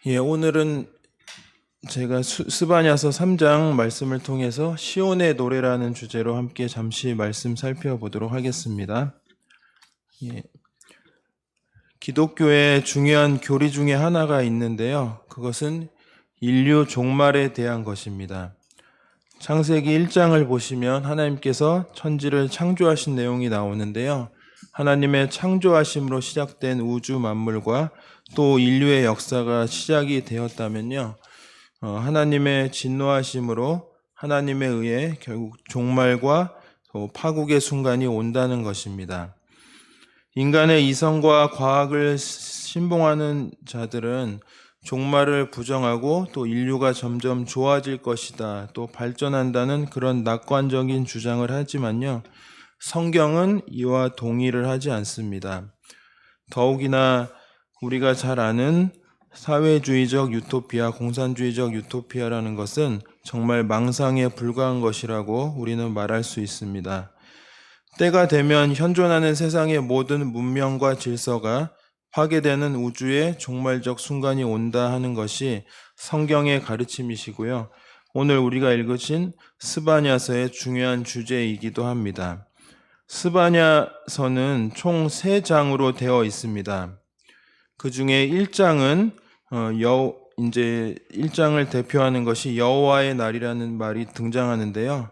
오늘은 제가 스바냐서 3장 말씀을 통해서 시온의 노래라는 주제로 함께 잠시 말씀 살펴보도록 하겠습니다. 기독교의 중요한 교리 중에 하나가 있는데요. 그것은 인류 종말에 대한 것입니다. 창세기 1장을 보시면 하나님께서 천지를 창조하신 내용이 나오는데요. 하나님의 창조하심으로 시작된 우주 만물과 또 인류의 역사가 시작이 되었다면요. 하나님의 진노하심으로 하나님에 의해 결국 종말과 파국의 순간이 온다는 것입니다. 인간의 이성과 과학을 신봉하는 자들은 종말을 부정하고 또 인류가 점점 좋아질 것이다, 또 발전한다는 그런 낙관적인 주장을 하지만요. 성경은 이와 동의를 하지 않습니다. 더욱이나 우리가 잘 아는 사회주의적 유토피아, 공산주의적 유토피아라는 것은 정말 망상에 불과한 것이라고 우리는 말할 수 있습니다. 때가 되면 현존하는 세상의 모든 문명과 질서가 파괴되는 우주의 종말적 순간이 온다 하는 것이 성경의 가르침이시고요. 오늘 우리가 읽으신 스바냐서의 중요한 주제이기도 합니다. 스바냐서는 총 3장으로 되어 있습니다. 그 중에 1장은 이제 1장을 대표하는 것이 여호와의 날이라는 말이 등장하는데요.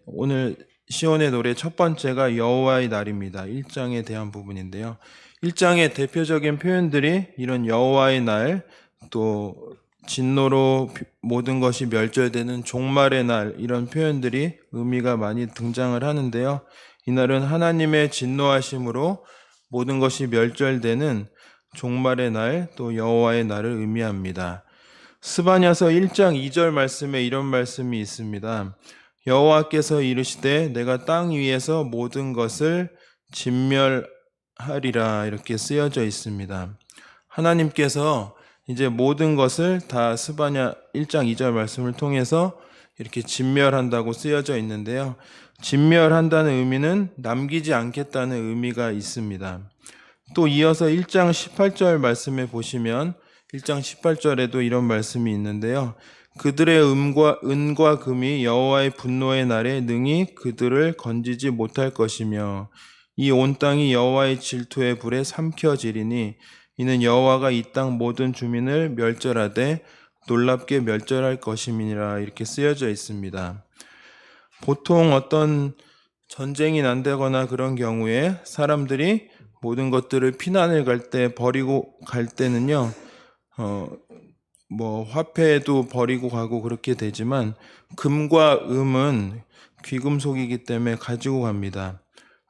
오늘 시온의 노래 첫 번째가 여호와의 날입니다. 1장에 대한 부분인데요. 1장의 대표적인 표현들이 이런 여호와의 날, 또 진노로 모든 것이 멸절되는 종말의 날, 이런 표현들이 의미가 많이 등장을 하는데요. 이날은 하나님의 진노하심으로 모든 것이 멸절되는 종말의 날, 또 여호와의 날을 의미합니다. 스바냐서 1장 2절 말씀에 이런 말씀이 있습니다. 여호와께서 이르시되 내가 땅 위에서 모든 것을 진멸하리라, 이렇게 쓰여져 있습니다. 하나님께서 이제 모든 것을 다 스바냐 1장 2절 말씀을 통해서 이렇게 진멸한다고 쓰여져 있는데요. 진멸한다는 의미는 남기지 않겠다는 의미가 있습니다. 또 이어서 1장 18절 말씀에 보시면 1장 18절에도 이런 말씀이 있는데요. 그들의 은과 금이 여호와의 분노의 날에 능히 그들을 건지지 못할 것이며 이 온 땅이 여호와의 질투의 불에 삼켜지리니 이는 여호와가 이 땅 모든 주민을 멸절하되 놀랍게 멸절할 것임이니라, 이렇게 쓰여져 있습니다. 보통 어떤 전쟁이 난다거나 그런 경우에 사람들이 모든 것들을 피난을 갈 때 버리고 갈 때는요, 화폐도 버리고 가고 그렇게 되지만 금과 음은 귀금속이기 때문에 가지고 갑니다.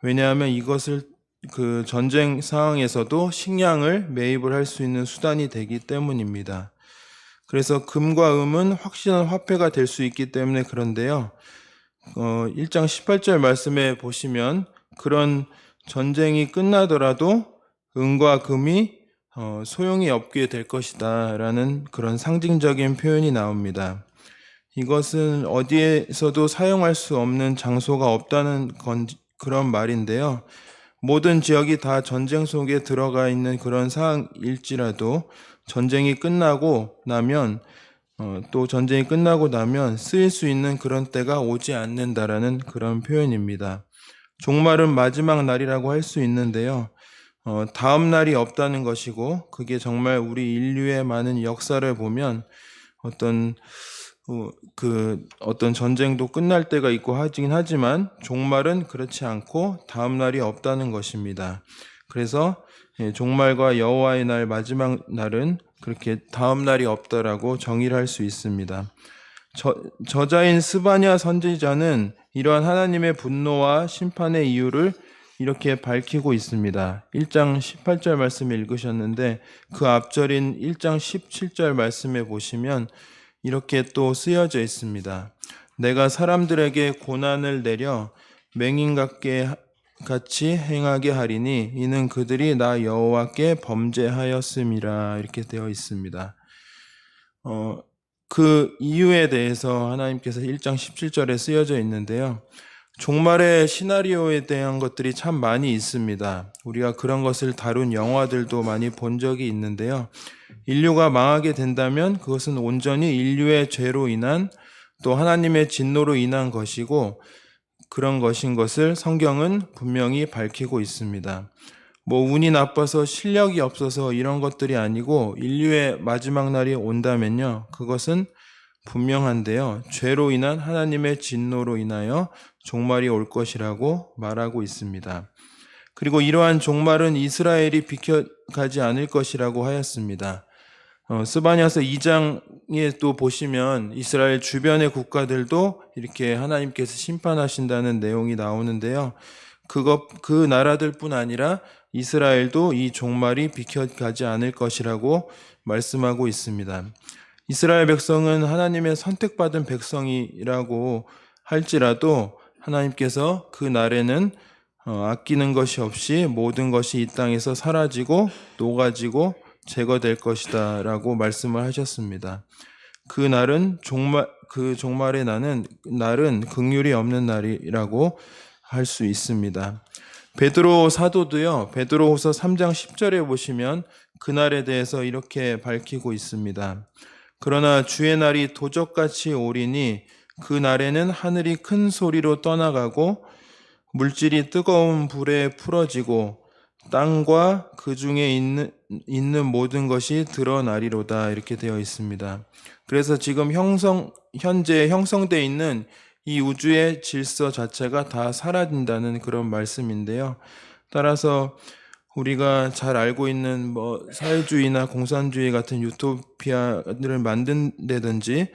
왜냐하면 이것을 그 전쟁 상황에서도 식량을 매입을 할 수 있는 수단이 되기 때문입니다. 그래서 금과 음은 확실한 화폐가 될 수 있기 때문에 그런데요. 1장 18절 말씀에 보시면 그런 전쟁이 끝나더라도 은과 금이 소용이 없게 될 것이다 라는 그런 상징적인 표현이 나옵니다. 이것은 어디에서도 사용할 수 없는 장소가 없다는 그런 말인데요. 모든 지역이 다 전쟁 속에 들어가 있는 그런 상황일지라도 전쟁이 끝나고 나면 또 전쟁이 끝나고 나면 쓰일 수 있는 그런 때가 오지 않는다라는 그런 표현입니다. 종말은 마지막 날이라고 할 수 있는데요. 다음 날이 없다는 것이고, 그게 정말 우리 인류의 많은 역사를 보면 어떤 전쟁도 끝날 때가 있고 하긴 하지만 종말은 그렇지 않고 다음 날이 없다는 것입니다. 그래서 종말과 여호와의 날, 마지막 날은 그렇게 다음 날이 없다라고 정의를 할 수 있습니다. 저자인 스바냐 선지자는 이러한 하나님의 분노와 심판의 이유를 이렇게 밝히고 있습니다. 1장 18절 말씀 읽으셨는데 그 앞절인 1장 17절 말씀에 보시면 이렇게 또 쓰여져 있습니다. 내가 사람들에게 고난을 내려 맹인 같이 행하게 하리니 이는 그들이 나 여호와께 범죄하였음이라, 이렇게 되어 있습니다. 그 이유에 대해서 하나님께서 1장 17절에 쓰여져 있는데요. 종말의 시나리오에 대한 것들이 참 많이 있습니다. 우리가 그런 것을 다룬 영화들도 많이 본 적이 있는데요. 인류가 망하게 된다면 그것은 온전히 인류의 죄로 인한 또 하나님의 진노로 인한 것이고 그런 것인 것을 성경은 분명히 밝히고 있습니다. 뭐 운이 나빠서 실력이 없어서 이런 것들이 아니고 인류의 마지막 날이 온다면요. 그것은 분명한데요. 죄로 인한 하나님의 진노로 인하여 종말이 올 것이라고 말하고 있습니다. 그리고 이러한 종말은 이스라엘이 비켜가지 않을 것이라고 하였습니다. 스바냐서 2장에 또 보시면 이스라엘 주변의 국가들도 이렇게 하나님께서 심판하신다는 내용이 나오는데요. 그 나라들뿐 아니라 이스라엘도 이 종말이 비켜가지 않을 것이라고 말씀하고 있습니다. 이스라엘 백성은 하나님의 선택받은 백성이라고 할지라도 하나님께서 그 날에는 아끼는 것이 없이 모든 것이 이 땅에서 사라지고 녹아지고 제거될 것이다 라고 말씀을 하셨습니다. 그 날은 그 종말의 날은 긍휼이 없는 날이라고 할 수 있습니다. 베드로 사도도요. 베드로후서 3장 10절에 보시면 그날에 대해서 이렇게 밝히고 있습니다. 그러나 주의 날이 도적같이 오리니 그 날에는 하늘이 큰 소리로 떠나가고 물질이 뜨거운 불에 풀어지고 땅과 그 중에 있는 모든 것이 드러나리로다 이렇게 되어 있습니다. 그래서 지금 현재 형성되어 있는 이 우주의 질서 자체가 다 사라진다는 그런 말씀인데요. 따라서 우리가 잘 알고 있는 사회주의나 공산주의 같은 유토피아를 만든다든지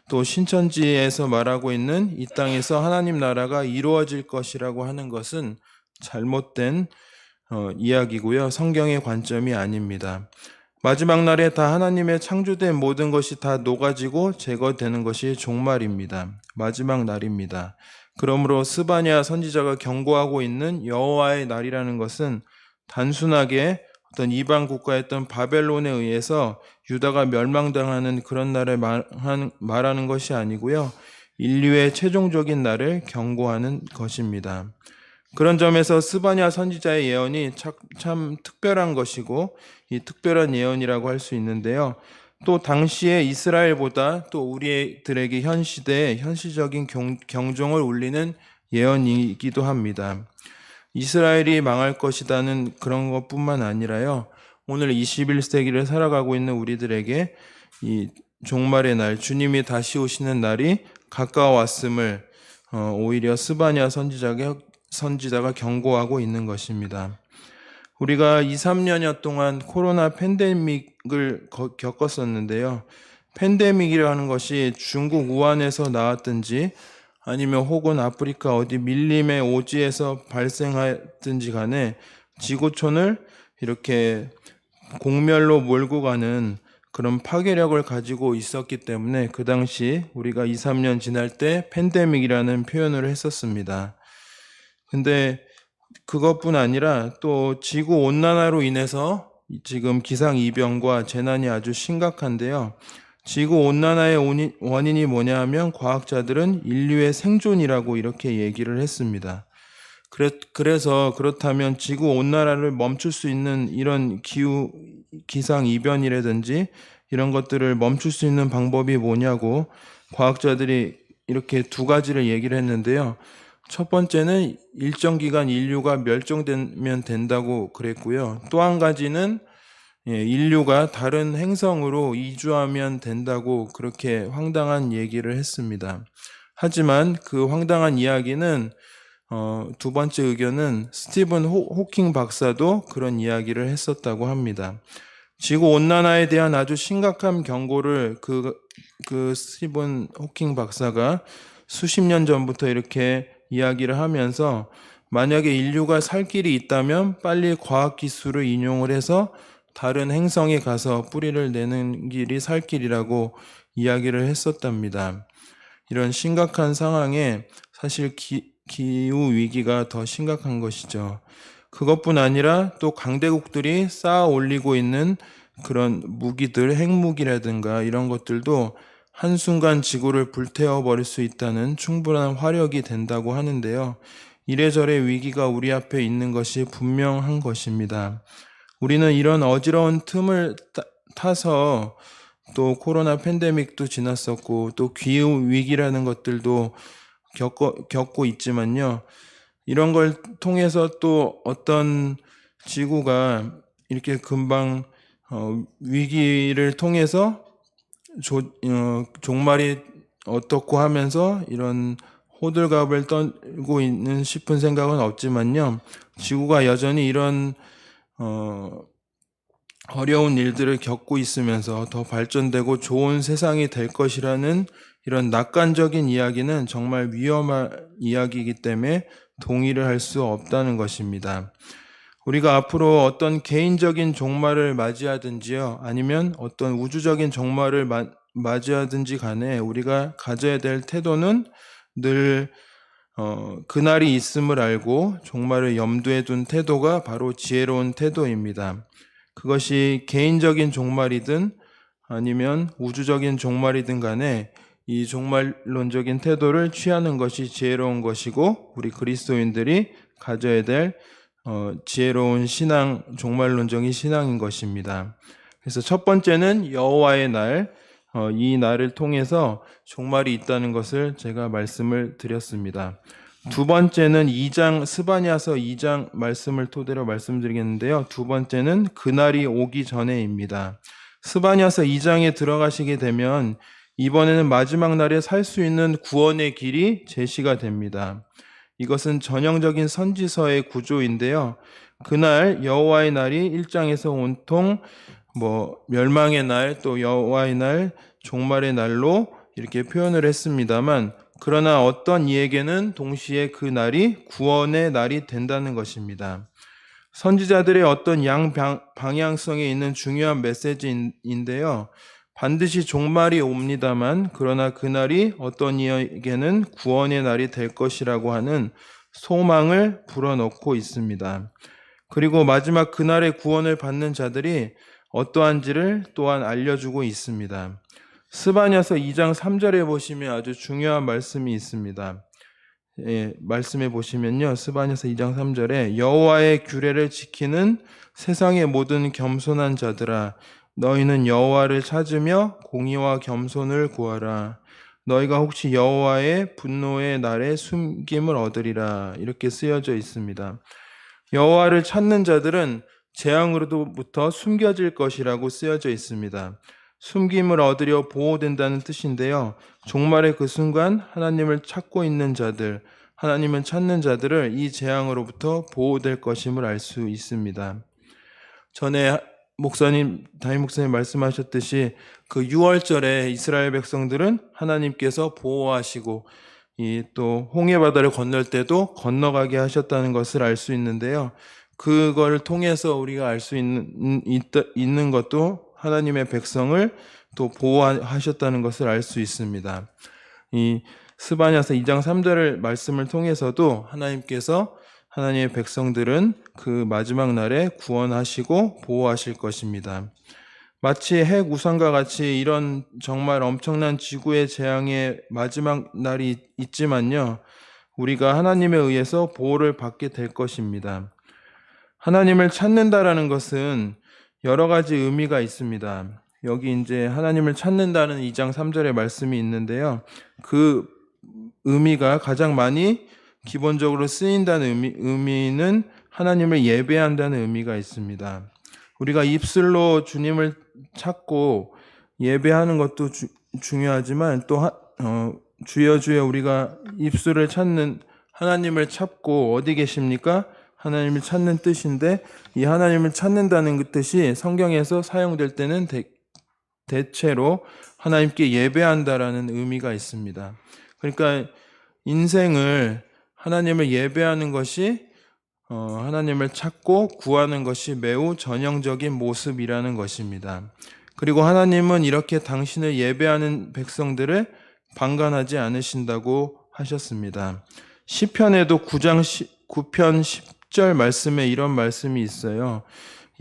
또 신천지에서 말하고 있는 이 땅에서 하나님 나라가 이루어질 것이라고 하는 것은 잘못된 이야기고요. 성경의 관점이 아닙니다. 마지막 날에 다 하나님의 창조된 모든 것이 다 녹아지고 제거되는 것이 종말입니다. 마지막 날입니다. 그러므로 스바냐 선지자가 경고하고 있는 여호와의 날이라는 것은 단순하게 어떤 이방 국가였던 바벨론에 의해서 유다가 멸망당하는 그런 날을 말하는 것이 아니고요. 인류의 최종적인 날을 경고하는 것입니다. 그런 점에서 스바냐 선지자의 예언이 참 특별한 것이고 이 특별한 예언이라고 할 수 있는데요. 또 당시에 이스라엘보다 또 우리들에게 현 시대에 현실적인 경종을 울리는 예언이기도 합니다. 이스라엘이 망할 것이라는 그런 것뿐만 아니라요. 오늘 21세기를 살아가고 있는 우리들에게 이 종말의 날, 주님이 다시 오시는 날이 가까워왔음을 오히려 스바냐 선지자가 경고하고 있는 것입니다. 우리가 2, 3년여 동안 코로나 팬데믹을 겪었었는데요. 팬데믹이라는 것이 중국 우한에서 나왔든지 아니면 혹은 아프리카 어디 밀림의 오지에서 발생하든지 간에 지구촌을 이렇게 공멸로 몰고 가는 그런 파괴력을 가지고 있었기 때문에 그 당시 우리가 2, 3년 지날 때 팬데믹이라는 표현을 했었습니다. 근데 그것뿐 아니라 또 지구 온난화로 인해서 지금 기상이변과 재난이 아주 심각한데요. 지구 온난화의 원인이 뭐냐 하면 과학자들은 인류의 생존이라고 이렇게 얘기를 했습니다. 그래서 그렇다면 지구 온난화를 멈출 수 있는 이런 기상이변이라든지 이런 것들을 멈출 수 있는 방법이 뭐냐고 과학자들이 이렇게 두 가지를 얘기를 했는데요. 첫 번째는 일정 기간 인류가 멸종되면 된다고 그랬고요. 또 한 가지는 인류가 다른 행성으로 이주하면 된다고 그렇게 황당한 얘기를 했습니다. 하지만 그 황당한 이야기는 두 번째 의견은 스티븐 호킹 박사도 그런 이야기를 했었다고 합니다. 지구 온난화에 대한 아주 심각한 경고를 그 스티븐 호킹 박사가 수십 년 전부터 이렇게 이야기를 하면서 만약에 인류가 살 길이 있다면 빨리 과학기술을 인용을 해서 다른 행성에 가서 뿌리를 내는 길이 살 길이라고 이야기를 했었답니다. 이런 심각한 상황에 사실 기후 위기가 더 심각한 것이죠. 그것뿐 아니라 또 강대국들이 쌓아 올리고 있는 그런 무기들, 핵무기라든가 이런 것들도 한순간 지구를 불태워 버릴 수 있다는 충분한 화력이 된다고 하는데요. 이래저래 위기가 우리 앞에 있는 것이 분명한 것입니다. 우리는 이런 어지러운 틈을 타서 또 코로나 팬데믹도 지났었고 또 기후 위기라는 것들도 겪고 있지만요. 이런 걸 통해서 또 어떤 지구가 이렇게 금방 위기를 통해서 종말이 어떻고 하면서 이런 호들갑을 떨고 있는 싶은 생각은 없지만요. 지구가 여전히 이런 어려운 일들을 겪고 있으면서 더 발전되고 좋은 세상이 될 것이라는 이런 낙관적인 이야기는 정말 위험한 이야기이기 때문에 동의를 할 수 없다는 것입니다. 우리가 앞으로 어떤 개인적인 종말을 맞이하든지요, 아니면 어떤 우주적인 종말을 맞이하든지 간에 우리가 가져야 될 태도는 늘 그날이 있음을 알고 종말을 염두에 둔 태도가 바로 지혜로운 태도입니다. 그것이 개인적인 종말이든 아니면 우주적인 종말이든 간에 이 종말론적인 태도를 취하는 것이 지혜로운 것이고 우리 그리스도인들이 가져야 될 지혜로운 신앙, 종말론적인 신앙인 것입니다. 그래서 첫 번째는 여호와의 날, 이 날을 통해서 종말이 있다는 것을 제가 말씀을 드렸습니다. 두 번째는 스바냐서 2장 말씀을 토대로 말씀드리겠는데요. 두 번째는 그날이 오기 전에입니다. 스바냐서 2장에 들어가시게 되면 이번에는 마지막 날에 살 수 있는 구원의 길이 제시가 됩니다. 이것은 전형적인 선지서의 구조인데요. 그날 여호와의 날이 1장에서 온통 멸망의 날, 또 여호와의 날, 종말의 날로 이렇게 표현을 했습니다만, 그러나 어떤 이에게는 동시에 그 날이 구원의 날이 된다는 것입니다. 선지자들의 어떤 방향성에 있는 중요한 메시지인데요. 반드시 종말이 옵니다만, 그러나 그날이 어떤 이에게는 구원의 날이 될 것이라고 하는 소망을 불어넣고 있습니다. 그리고 마지막 그날의 구원을 받는 자들이 어떠한지를 또한 알려주고 있습니다. 스바냐서 2장 3절에 보시면 아주 중요한 말씀이 있습니다. 말씀해 보시면요. 스바냐서 2장 3절에 여호와의 규례를 지키는 세상의 모든 겸손한 자들아, 너희는 여호와를 찾으며 공의와 겸손을 구하라. 너희가 혹시 여호와의 분노의 날에 숨김을 얻으리라. 이렇게 쓰여져 있습니다. 여호와를 찾는 자들은 재앙으로부터 숨겨질 것이라고 쓰여져 있습니다. 숨김을 얻으려 보호된다는 뜻인데요. 종말의 그 순간 하나님을 찾고 있는 자들, 하나님을 찾는 자들을 이 재앙으로부터 보호될 것임을 알 수 있습니다. 전에 담임 목사님 말씀하셨듯이 그 6월절에 이스라엘 백성들은 하나님께서 보호하시고 또 홍해 바다를 건널 때도 건너가게 하셨다는 것을 알 수 있는데요. 그걸 통해서 우리가 알 수 있는 것도 하나님의 백성을 또 보호하셨다는 것을 알 수 있습니다. 이 스바냐서 2장 3절을 말씀을 통해서도 하나님께서 하나님의 백성들은 그 마지막 날에 구원하시고 보호하실 것입니다. 마치 핵 우산과 같이 이런 정말 엄청난 지구의 재앙의 마지막 날이 있지만요. 우리가 하나님에 의해서 보호를 받게 될 것입니다. 하나님을 찾는다라는 것은 여러 가지 의미가 있습니다. 여기 이제 하나님을 찾는다는 2장 3절의 말씀이 있는데요. 그 의미가 가장 많이 기본적으로 쓰인다는 의미는 하나님을 예배한다는 의미가 있습니다. 우리가 입술로 주님을 찾고 예배하는 것도 중요하지만 또 주여 주여 우리가 입술을 찾는 하나님을 찾고 어디 계십니까? 하나님을 찾는 뜻인데 이 하나님을 찾는다는 그 뜻이 성경에서 사용될 때는 대체로 하나님께 예배한다라는 의미가 있습니다. 그러니까 인생을 하나님을 예배하는 것이 하나님을 찾고 구하는 것이 매우 전형적인 모습이라는 것입니다. 그리고 하나님은 이렇게 당신을 예배하는 백성들을 방관하지 않으신다고 하셨습니다. 시편에도 9편 10절 말씀에 이런 말씀이 있어요.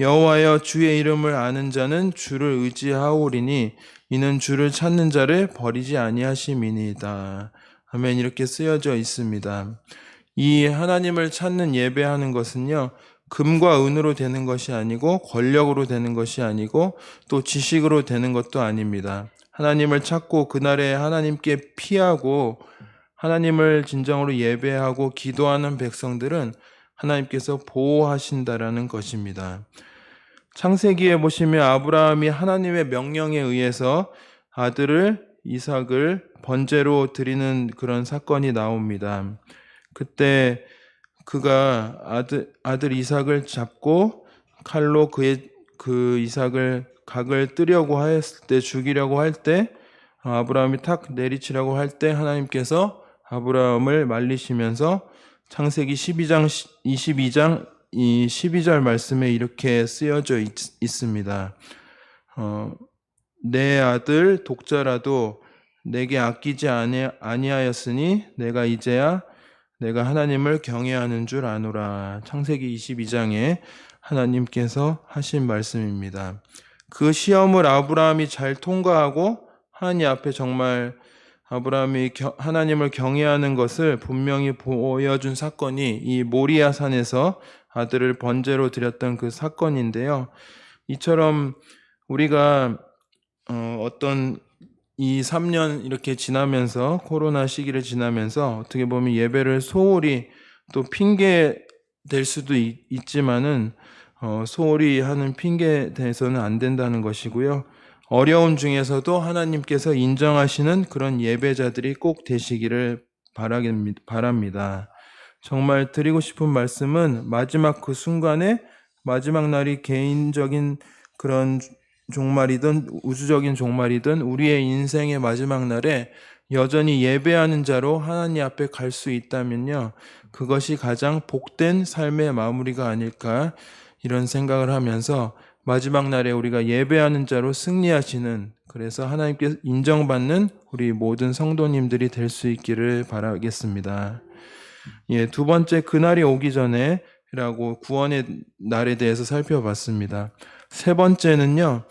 여호와여 주의 이름을 아는 자는 주를 의지하오리니 이는 주를 찾는 자를 버리지 아니하심이니이다. 아멘. 이렇게 쓰여져 있습니다. 이 하나님을 찾는 예배하는 것은요, 금과 은으로 되는 것이 아니고 권력으로 되는 것이 아니고 또 지식으로 되는 것도 아닙니다. 하나님을 찾고 그날에 하나님께 피하고 하나님을 진정으로 예배하고 기도하는 백성들은 하나님께서 보호하신다라는 것입니다. 창세기에 보시면 아브라함이 하나님의 명령에 의해서 아들을 이삭을 번제로 드리는 그런 사건이 나옵니다. 그때 그가 아들 이삭을 잡고 칼로 그 이삭을 각을 뜨려고 했을 때, 죽이려고 할 때, 아브라함이 탁 내리치려고 할 때 하나님께서 아브라함을 말리시면서 창세기 22장 이 12절 말씀에 이렇게 쓰여져 있습니다. 내 아들 독자라도 내게 아끼지 아니하였으니 내가 이제야 내가 하나님을 경외하는 줄 아노라. 창세기 22장에 하나님께서 하신 말씀입니다. 그 시험을 아브라함이 잘 통과하고 하나님 앞에 정말 아브라함이 하나님을 경외하는 것을 분명히 보여준 사건이 이 모리아 산에서 아들을 번제로 드렸던 그 사건인데요. 이처럼 우리가 어떤 이 3년 이렇게 지나면서 코로나 시기를 지나면서 어떻게 보면 예배를 소홀히 또 핑계 될 수도 있지만은 소홀히 하는 핑계 대해서는 안 된다는 것이고요. 어려움 중에서도 하나님께서 인정하시는 그런 예배자들이 꼭 되시기를 바랍니다. 정말 드리고 싶은 말씀은 마지막 그 순간에 마지막 날이 개인적인 그런 종말이든 우주적인 종말이든 우리의 인생의 마지막 날에 여전히 예배하는 자로 하나님 앞에 갈 수 있다면요, 그것이 가장 복된 삶의 마무리가 아닐까 이런 생각을 하면서 마지막 날에 우리가 예배하는 자로 승리하시는, 그래서 하나님께 인정받는 우리 모든 성도님들이 될 수 있기를 바라겠습니다. 두 번째, 그날이 오기 전에라고 구원의 날에 대해서 살펴봤습니다. 세 번째는요,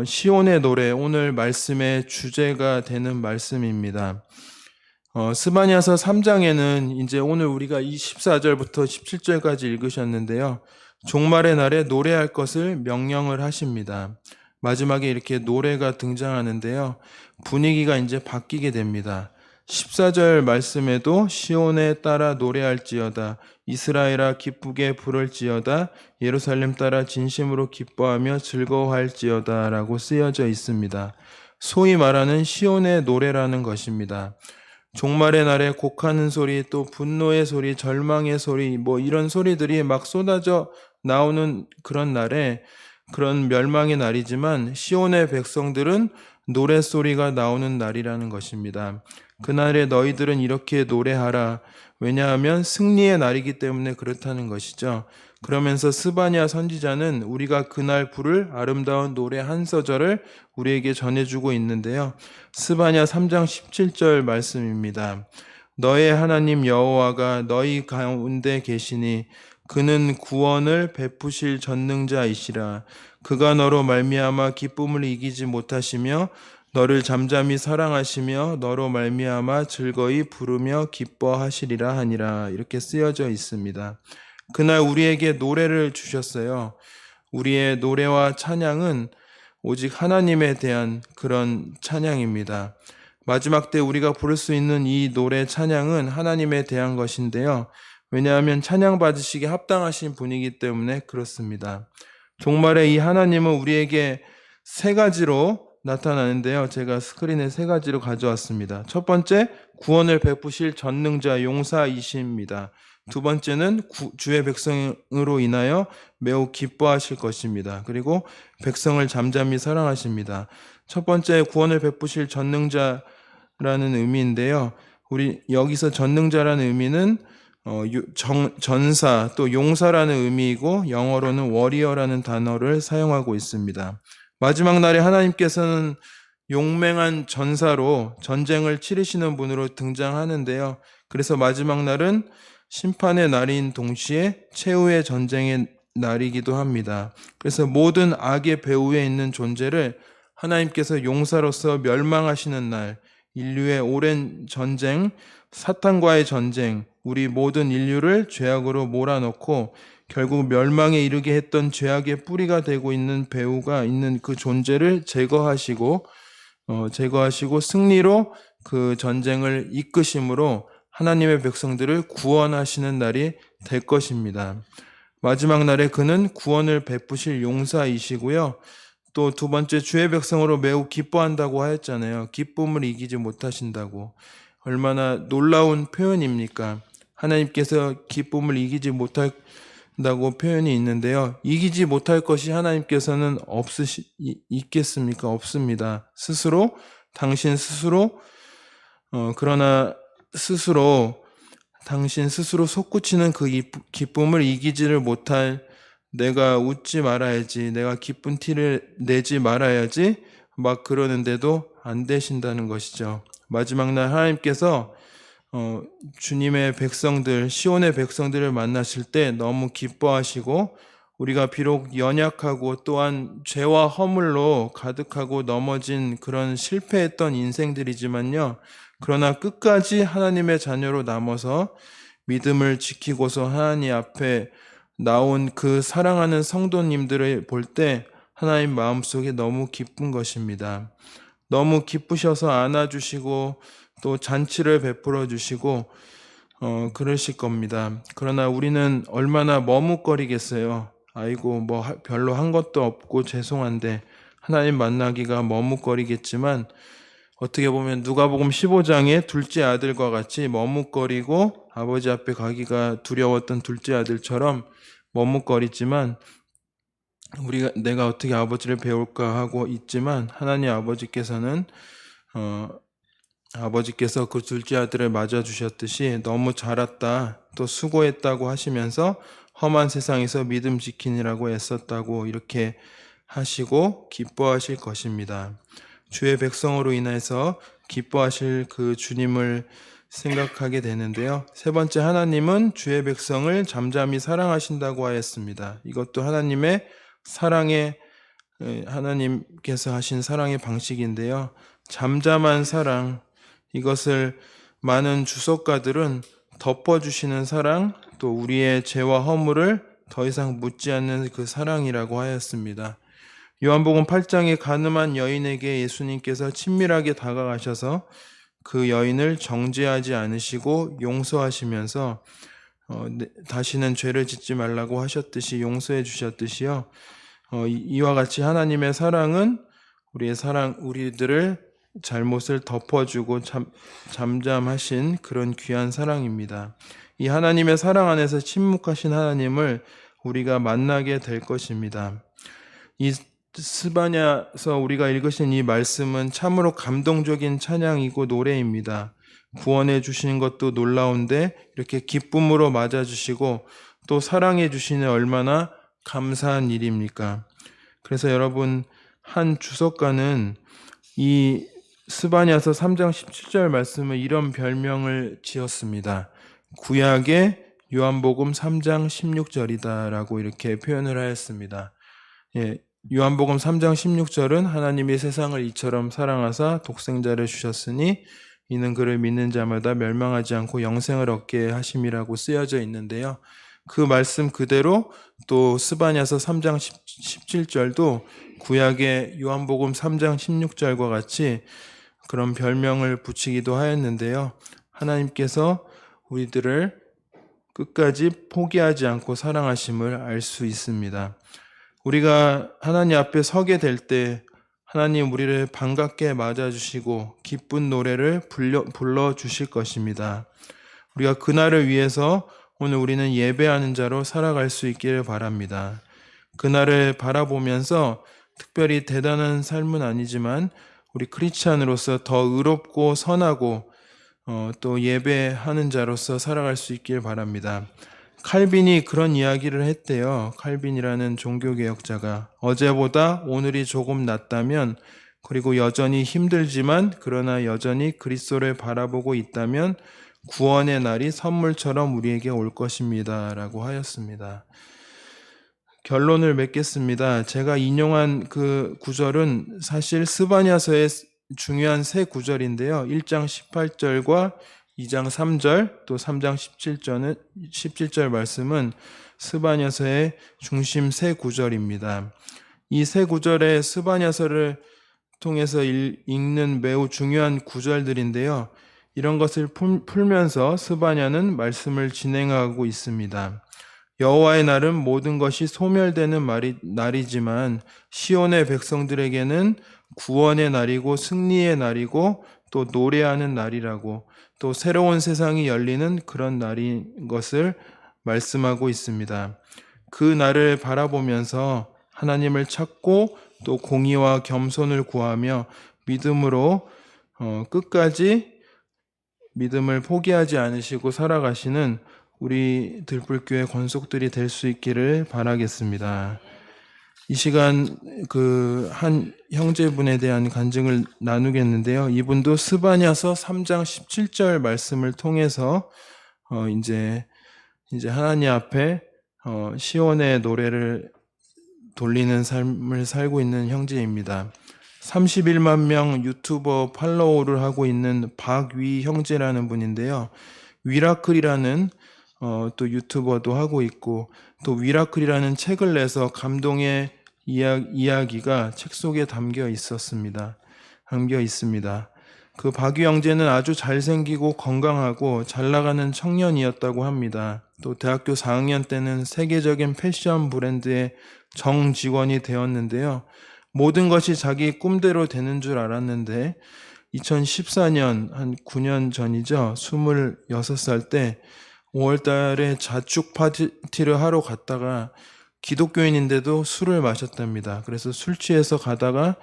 시온의 노래, 오늘 말씀의 주제가 되는 말씀입니다. 스바냐서 3장에는 이제 오늘 우리가 24절부터 17절까지 읽으셨는데요. 종말의 날에 노래할 것을 명령을 하십니다. 마지막에 이렇게 노래가 등장하는데요. 분위기가 이제 바뀌게 됩니다. 14절 말씀에도 시온에 따라 노래할지어다, 이스라엘아 기쁘게 부를지어다, 예루살렘 따라 진심으로 기뻐하며 즐거워할지어다 라고 쓰여져 있습니다. 소위 말하는 시온의 노래라는 것입니다. 종말의 날에 곡하는 소리, 또 분노의 소리, 절망의 소리, 이런 소리들이 막 쏟아져 나오는 그런 날에, 그런 멸망의 날이지만 시온의 백성들은 노랫소리가 나오는 날이라는 것입니다. 그날에 너희들은 이렇게 노래하라. 왜냐하면 승리의 날이기 때문에 그렇다는 것이죠. 그러면서 스바냐 선지자는 우리가 그날 부를 아름다운 노래 한 소절을 우리에게 전해주고 있는데요. 스바냐 3장 17절 말씀입니다. 너의 하나님 여호와가 너희 가운데 계시니 그는 구원을 베푸실 전능자이시라. 그가 너로 말미암아 기쁨을 이기지 못하시며 너를 잠잠히 사랑하시며 너로 말미암아 즐거이 부르며 기뻐하시리라 하니라. 이렇게 쓰여져 있습니다. 그날 우리에게 노래를 주셨어요. 우리의 노래와 찬양은 오직 하나님에 대한 그런 찬양입니다. 마지막 때 우리가 부를 수 있는 이 노래 찬양은 하나님에 대한 것인데요. 왜냐하면 찬양 받으시기에 합당하신 분이기 때문에 그렇습니다. 종말에 이 하나님은 우리에게 세 가지로 나타나는데요. 제가 스크린에 세 가지로 가져왔습니다. 첫 번째, 구원을 베푸실 전능자 용사이십니다. 두 번째는 주의 백성으로 인하여 매우 기뻐하실 것입니다. 그리고 백성을 잠잠히 사랑하십니다. 첫 번째, 구원을 베푸실 전능자라는 의미인데요. 우리 여기서 전능자라는 의미는 전사 또 용사라는 의미이고 영어로는 워리어라는 단어를 사용하고 있습니다. 마지막 날에 하나님께서는 용맹한 전사로 전쟁을 치르시는 분으로 등장하는데요. 그래서 마지막 날은 심판의 날인 동시에 최후의 전쟁의 날이기도 합니다. 그래서 모든 악의 배후에 있는 존재를 하나님께서 용사로서 멸망하시는 날, 인류의 오랜 전쟁, 사탄과의 전쟁, 우리 모든 인류를 죄악으로 몰아넣고 결국 멸망에 이르게 했던 죄악의 뿌리가 되고 있는 배후가 있는 그 존재를 제거하시고 승리로 그 전쟁을 이끄심으로 하나님의 백성들을 구원하시는 날이 될 것입니다. 마지막 날에 그는 구원을 베푸실 용사이시고요. 또 두 번째, 주의 백성으로 매우 기뻐한다고 하였잖아요. 기쁨을 이기지 못하신다고. 얼마나 놀라운 표현입니까? 하나님께서 기쁨을 이기지 못한다고 표현이 있는데요. 이기지 못할 것이 하나님께서는 있겠습니까? 없습니다. 당신 스스로 그러나 당신 스스로 솟구치는 그 기쁨을 이기지를 못할, 내가 웃지 말아야지, 내가 기쁜 티를 내지 말아야지 막 그러는데도 안 되신다는 것이죠. 마지막 날 하나님께서 주님의 백성들, 시온의 백성들을 만나실 때 너무 기뻐하시고, 우리가 비록 연약하고 또한 죄와 허물로 가득하고 넘어진 그런 실패했던 인생들이지만요, 그러나 끝까지 하나님의 자녀로 남아서 믿음을 지키고서 하나님 앞에 나온 그 사랑하는 성도님들을 볼 때 하나님 마음속에 너무 기쁜 것입니다. 너무 기쁘셔서 안아주시고 또 잔치를 베풀어 주시고 그러실 겁니다. 그러나 우리는 얼마나 머뭇거리겠어요. 아이고 뭐 별로 한 것도 없고 죄송한데, 하나님 만나기가 머뭇거리겠지만 어떻게 보면 누가복음 15장의 둘째 아들과 같이 머뭇거리고 아버지 앞에 가기가 두려웠던 둘째 아들처럼 머뭇거리지만, 내가 어떻게 아버지를 배울까 하고 있지만, 하나님 아버지께서는 아버지께서 그 둘째 아들을 맞아주셨듯이 너무 잘했다, 또 수고했다고 하시면서 험한 세상에서 믿음 지키느라고 애썼다고 이렇게 하시고 기뻐하실 것입니다. 주의 백성으로 인해서 기뻐하실 그 주님을 생각하게 되는데요. 세 번째, 하나님은 주의 백성을 잠잠히 사랑하신다고 하였습니다. 이것도 하나님께서 하신 사랑의 방식인데요. 잠잠한 사랑, 이것을 많은 주석가들은 덮어주시는 사랑, 또 우리의 죄와 허물을 더 이상 묻지 않는 그 사랑이라고 하였습니다. 요한복음 8장에 가늠한 여인에게 예수님께서 친밀하게 다가가셔서 그 여인을 정죄하지 않으시고 용서하시면서 다시는 죄를 짓지 말라고 하셨듯이 용서해 주셨듯이요. 이와 같이 하나님의 사랑은 우리들을 잘못을 덮어주고 잠잠하신 그런 귀한 사랑입니다. 이 하나님의 사랑 안에서 침묵하신 하나님을 우리가 만나게 될 것입니다. 이 스바냐서 우리가 읽으신 이 말씀은 참으로 감동적인 찬양이고 노래입니다. 구원해 주시는 것도 놀라운데 이렇게 기쁨으로 맞아주시고 또 사랑해 주시는 얼마나 감사한 일입니까? 그래서 여러분, 한 주석가는 이 스바냐서 3장 17절 말씀을 이런 별명을 지었습니다. 구약의 요한복음 3장 16절이다 라고 이렇게 표현을 하였습니다. 요한복음 3장 16절은 하나님이 세상을 이처럼 사랑하사 독생자를 주셨으니 이는 그를 믿는 자마다 멸망하지 않고 영생을 얻게 하심이라고 쓰여져 있는데요. 그 말씀 그대로 또 스바냐서 3장 17절도 구약의 요한복음 3장 16절과 같이 그런 별명을 붙이기도 하였는데요. 하나님께서 우리들을 끝까지 포기하지 않고 사랑하심을 알 수 있습니다. 우리가 하나님 앞에 서게 될 때 하나님 우리를 반갑게 맞아주시고 기쁜 노래를 불러주실 것입니다. 우리가 그날을 위해서 오늘 우리는 예배하는 자로 살아갈 수 있기를 바랍니다. 그날을 바라보면서 특별히 대단한 삶은 아니지만 우리 크리스찬으로서 더 의롭고 선하고 또 예배하는 자로서 살아갈 수 있길 바랍니다. 칼빈이 그런 이야기를 했대요. 칼빈이라는 종교개혁자가 어제보다 오늘이 조금 낫다면, 그리고 여전히 힘들지만 그러나 여전히 그리스도를 바라보고 있다면 구원의 날이 선물처럼 우리에게 올 것입니다 라고 하였습니다. 결론을 맺겠습니다. 제가 인용한 그 구절은 사실 스바냐서의 중요한 세 구절인데요. 1장 18절과 2장 3절 또 3장 17절 말씀은 스바냐서의 중심 세 구절입니다. 이 세 구절의 스바냐서를 통해서 읽는 매우 중요한 구절들인데요. 이런 것을 풀면서 스바냐는 말씀을 진행하고 있습니다. 여호와의 날은 모든 것이 소멸되는 날이지만 시온의 백성들에게는 구원의 날이고 승리의 날이고 또 노래하는 날이라고 또 새로운 세상이 열리는 그런 날인 것을 말씀하고 있습니다. 그 날을 바라보면서 하나님을 찾고 또 공의와 겸손을 구하며 믿음으로 끝까지 믿음을 포기하지 않으시고 살아가시는 우리 들불교회 권속들이 될 수 있기를 바라겠습니다. 이 시간 그 한 형제분에 대한 간증을 나누겠는데요. 이분도 스바냐서 3장 17절 말씀을 통해서 이제 하나님 앞에 시온의 노래를 돌리는 삶을 살고 있는 형제입니다. 31만 명 유튜버 팔로우를 하고 있는 박위 형제라는 분인데요. 위라클이라는 또 유튜버도 하고 있고 또 위라클이라는 책을 내서 감동의 이야기가 책 속에 담겨 있습니다. 그 박유 형제는 아주 잘생기고 건강하고 잘 나가는 청년이었다고 합니다. 또 대학교 4학년 때는 세계적인 패션 브랜드의 정직원이 되었는데요. 모든 것이 자기 꿈대로 되는 줄 알았는데 2014년 한 9년 전이죠. 26살 때 5월 달에 자축 파티를 하러 갔다가 기독교인인데도 술을 마셨답니다. 그래서 술 취해서 가다가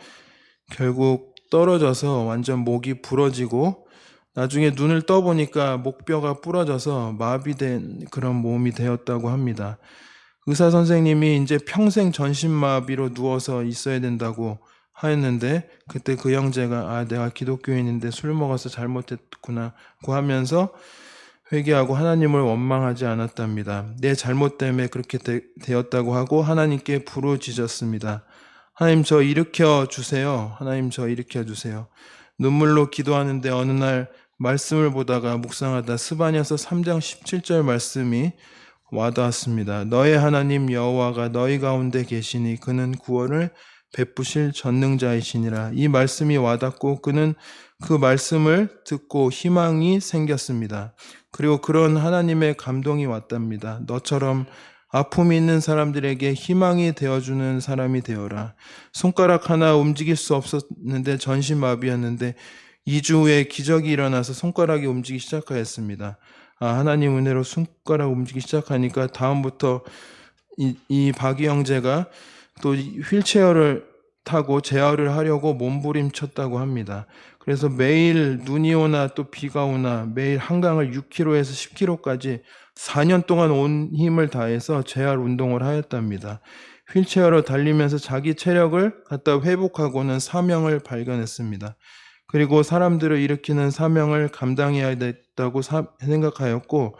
결국 떨어져서 완전 목이 부러지고 나중에 눈을 떠보니까 목뼈가 부러져서 마비된 그런 몸이 되었다고 합니다. 의사 선생님이 이제 평생 전신마비로 누워서 있어야 된다고 하였는데 그때 그 형제가 내가 기독교인인데 술 먹어서 잘못했구나 고 하면서 회개하고 하나님을 원망하지 않았답니다. 내 잘못 때문에 그렇게 되었다고 하고 하나님께 부르짖었습니다. 하나님 저 일으켜 주세요. 하나님 저 일으켜 주세요. 눈물로 기도하는데 어느 날 말씀을 보다가 묵상하다 스바냐서 3장 17절 말씀이 와닿았습니다. 너의 하나님 여호와가 너희 가운데 계시니 그는 구원을 베푸실 전능자이시니라. 이 말씀이 와닿고 그는 그 말씀을 듣고 희망이 생겼습니다. 그리고 그런 하나님의 감동이 왔답니다. 너처럼 아픔이 있는 사람들에게 희망이 되어주는 사람이 되어라. 손가락 하나 움직일 수 없었는데 전신마비였는데 2주 후에 기적이 일어나서 손가락이 움직이기 시작하였습니다. 하나님 은혜로 손가락 움직이기 시작하니까 다음부터 이 박이 형제가 또 휠체어를 타고 제어를 하려고 몸부림쳤다고 합니다. 그래서 매일 눈이 오나 또 비가 오나 매일 한강을 6km에서 10km까지 4년 동안 온 힘을 다해서 재활 운동을 하였답니다. 휠체어로 달리면서 자기 체력을 갖다 회복하고는 사명을 발견했습니다. 그리고 사람들을 일으키는 사명을 감당해야 됐다고 생각하였고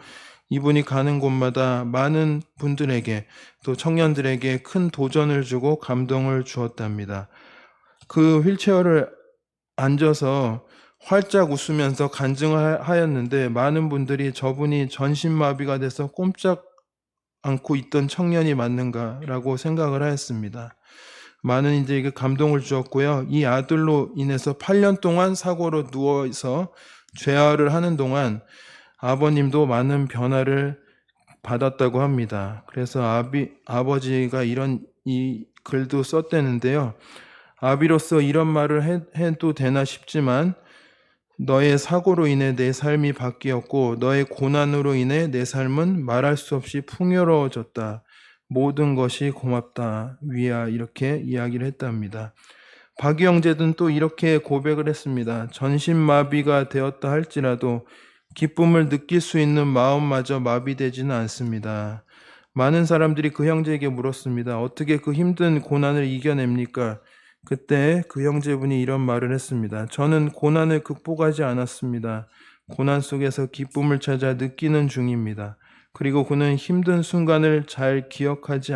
이분이 가는 곳마다 많은 분들에게 또 청년들에게 큰 도전을 주고 감동을 주었답니다. 그 휠체어를 앉아서 활짝 웃으면서 간증을 하였는데 많은 분들이 저분이 전신마비가 돼서 꼼짝 않고 있던 청년이 맞는가라고 생각을 하였습니다. 많은 이들에게 감동을 주었고요. 이 아들로 인해서 8년 동안 사고로 누워서 재활을 하는 동안 아버님도 많은 변화를 받았다고 합니다. 그래서 아버지가 이 글도 썼대는데요. 아비로서 이런 말을 해도 되나 싶지만 너의 사고로 인해 내 삶이 바뀌었고 너의 고난으로 인해 내 삶은 말할 수 없이 풍요로워졌다. 모든 것이 고맙다. 위야 이렇게 이야기를 했답니다. 박유 형제는 또 이렇게 고백을 했습니다. 전신마비가 되었다 할지라도 기쁨을 느낄 수 있는 마음마저 마비되지는 않습니다. 많은 사람들이 그 형제에게 물었습니다. 어떻게 그 힘든 고난을 이겨냅니까? 그때 그 형제분이 이런 말을 했습니다. 저는 고난을 극복하지 않았습니다. 고난 속에서 기쁨을 찾아 느끼는 중입니다. 그리고 그는 힘든 순간을 잘 기억하지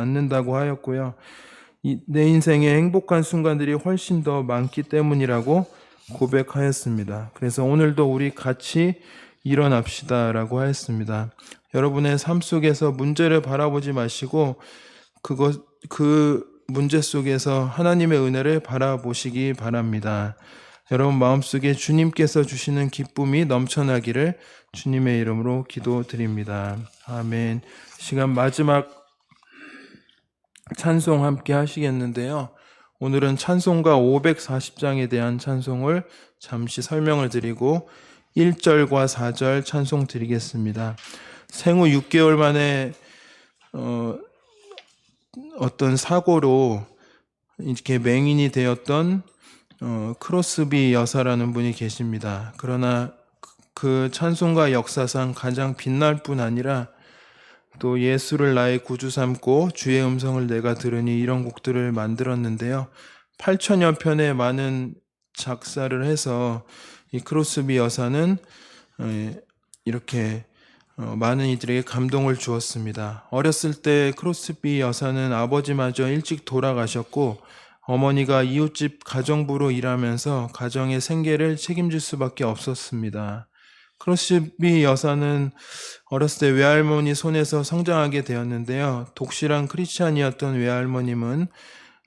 않는다고 하였고요. 내 인생의 행복한 순간들이 훨씬 더 많기 때문이라고 고백하였습니다. 그래서 오늘도 우리 같이 일어납시다라고 하였습니다. 여러분의 삶 속에서 문제를 바라보지 마시고 그 문제 속에서 하나님의 은혜를 바라보시기 바랍니다. 여러분 마음속에 주님께서 주시는 기쁨이 넘쳐나기를 주님의 이름으로 기도드립니다. 아멘. 시간 마지막 찬송 함께 하시겠는데요. 오늘은 찬송가 540장에 대한 찬송을 잠시 설명을 드리고 1절과 4절 찬송 드리겠습니다. 생후 6개월 만에 어떤 사고로 이렇게 맹인이 되었던 크로스비 여사라는 분이 계십니다. 그러나 그 찬송가 역사상 가장 빛날 뿐 아니라 또 예수를 나의 구주 삼고 주의 음성을 내가 들으니 이런 곡들을 만들었는데요. 8천여 편의 많은 작사를 해서 이 크로스비 여사는 이렇게 많은 이들에게 감동을 주었습니다. 어렸을 때 크로스비 여사는 아버지마저 일찍 돌아가셨고 어머니가 이웃집 가정부로 일하면서 가정의 생계를 책임질 수밖에 없었습니다. 크로스비 여사는 어렸을 때 외할머니 손에서 성장하게 되었는데요. 독실한 크리스찬이었던 외할머님은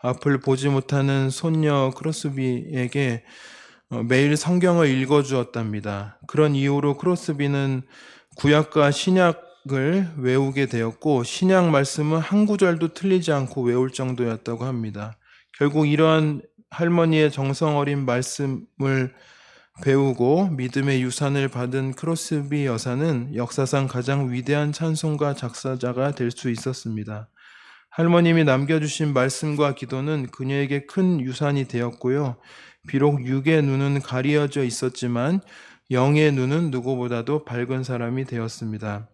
앞을 보지 못하는 손녀 크로스비에게 매일 성경을 읽어주었답니다. 그런 이후로 크로스비는 구약과 신약을 외우게 되었고 신약 말씀은 한 구절도 틀리지 않고 외울 정도였다고 합니다. 결국 이러한 할머니의 정성 어린 말씀을 배우고 믿음의 유산을 받은 크로스비 여사는 역사상 가장 위대한 찬송가 작사자가 될 수 있었습니다. 할머님이 남겨주신 말씀과 기도는 그녀에게 큰 유산이 되었고요. 비록 육의 눈은 가리어져 있었지만 영의 눈은 누구보다도 밝은 사람이 되었습니다.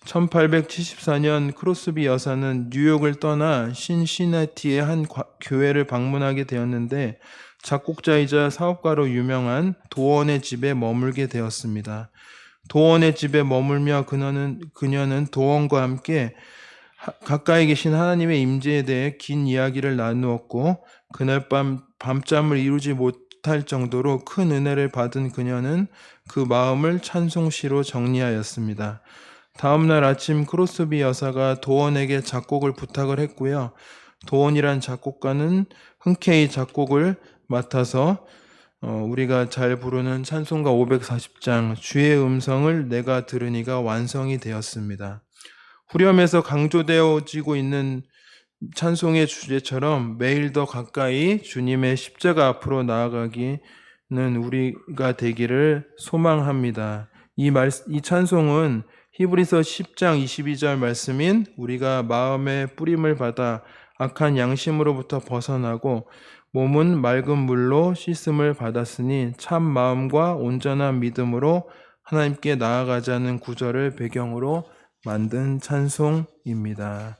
1874년 크로스비 여사는 뉴욕을 떠나 신시내티의 한 교회를 방문하게 되었는데 작곡자이자 사업가로 유명한 도원의 집에 머물게 되었습니다. 도원의 집에 머물며 그녀는 도원과 함께 가까이 계신 하나님의 임재에 대해 긴 이야기를 나누었고 그날 밤잠을 이루지 못할 정도로 큰 은혜를 받은 그녀는 그 마음을 찬송시로 정리하였습니다. 다음날 아침 크로스비 여사가 도원에게 작곡을 부탁을 했고요. 도원이란 작곡가는 흔쾌히 작곡을 맡아서 우리가 잘 부르는 찬송가 540장 주의 음성을 내가 들으니가 완성이 되었습니다. 후렴에서 강조되어지고 있는 찬송의 주제처럼 매일 더 가까이 주님의 십자가 앞으로 나아가기는 우리가 되기를 소망합니다. 이 찬송은 히브리서 10장 22절 말씀인 우리가 마음의 뿌림을 받아 악한 양심으로부터 벗어나고 몸은 맑은 물로 씻음을 받았으니 참 마음과 온전한 믿음으로 하나님께 나아가자는 구절을 배경으로 만든 찬송입니다.